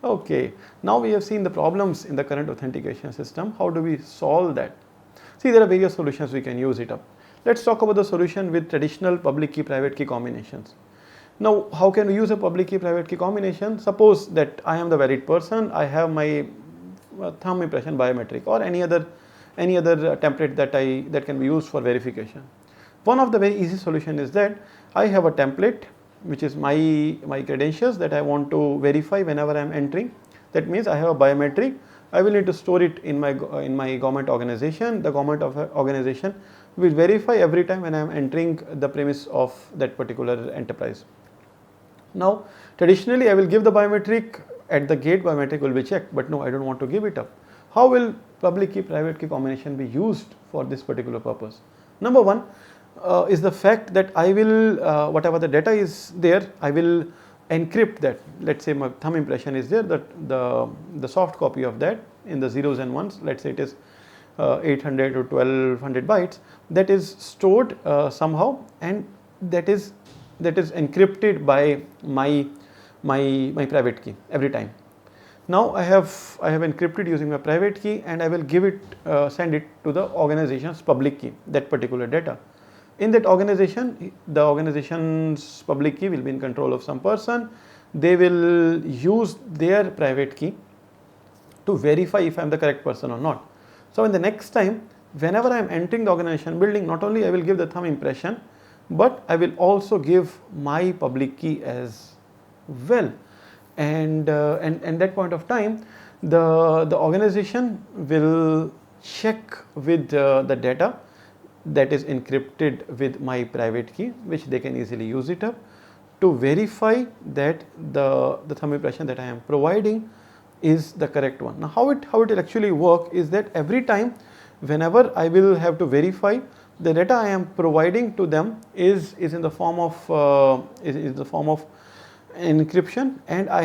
Okay, now we have seen the problems in the current authentication system. How do we solve that? See, there are various solutions we can use it up. Let's talk about the solution with traditional public key private key combinations. Now, how can we use a public key private key combination? Suppose that I am the valid person, I have my thumb impression biometric or any other template that can be used for verification. One of the very easy solution is that I have a template which is my credentials that I want to verify whenever I am entering. That means I have a biometric. I will need to store it in my government organization. The government organization will verify every time when I am entering the premise of that particular enterprise. Now, traditionally I will give the biometric at the gate. Biometric will be checked, but no, I don't want to give it up. How will public key private key combination be used for this particular purpose? Number one is the fact that I will whatever the data is there, I will encrypt that. Let's say my thumb impression is there, the soft copy of that in the zeros and ones, let's say it is 800 or 1200 bytes, that is stored somehow, and that is encrypted by my private key every time. Now I have encrypted using my private key, and I will give it send it to the organization's public key, that particular data. In that organization, the organization's public key will be in control of some person. They will use their private key to verify if I am the correct person or not. So in the next time, whenever I am entering the organization building, not only I will give the thumb impression, but I will also give my public key as well. And that point of time, the organization will check with the data that is encrypted with my private key, which they can easily use it up to verify that the thumb impression that I am providing is the correct one. Now how it will actually work is that every time whenever I will have to verify, the data I am providing to them is in the form of encryption, and I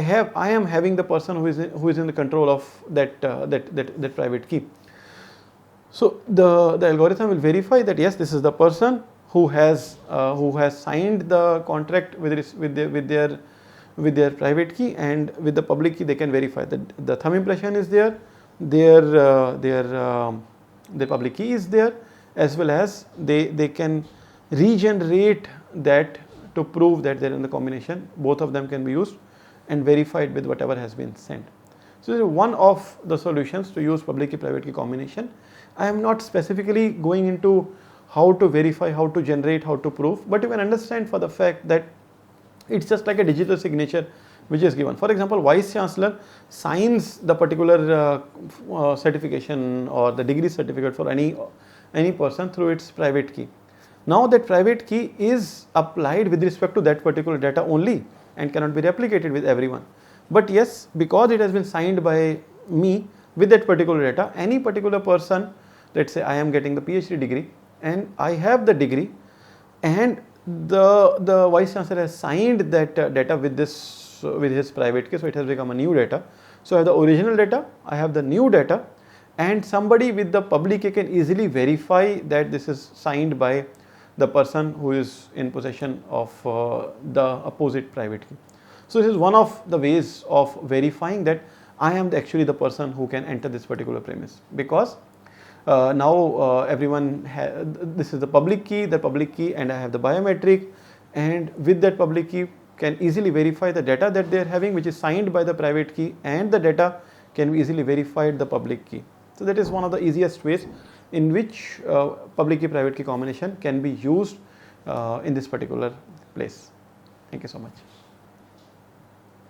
am having the person who is in the control of that private key. So the algorithm will verify that yes, this is the person who has signed the contract with their private key, and with the public key they can verify that the thumb impression is there, their public key is there, as well as they can regenerate that to prove that they're in the combination. Both of them can be used and verified with whatever has been sent. So this is one of the solutions to use public key private key combination. I am not specifically going into how to verify, how to generate, how to prove, but you can understand for the fact that it's just like a digital signature which is given. For example, Vice Chancellor signs the particular certification or the degree certificate for any person through its private key. Now that private key is applied with respect to that particular data only and cannot be replicated with everyone. But yes, because it has been signed by me with that particular data, any particular person, let's say I am getting the PhD degree and I have the degree, and the Vice Chancellor has signed that data with his private key, so it has become a new data. So I have the original data, I have the new data, and somebody with the public key can easily verify that this is signed by the person who is in possession of the opposite private key. So this is one of the ways of verifying that I am actually the person who can enter this particular premise, because now everyone this is the public key, and I have the biometric, and with that public key can easily verify the data that they are having, which is signed by the private key, and the data can be easily verified the public key. So that is one of the easiest ways in which public key private key combination can be used in this particular place. Thank you so much.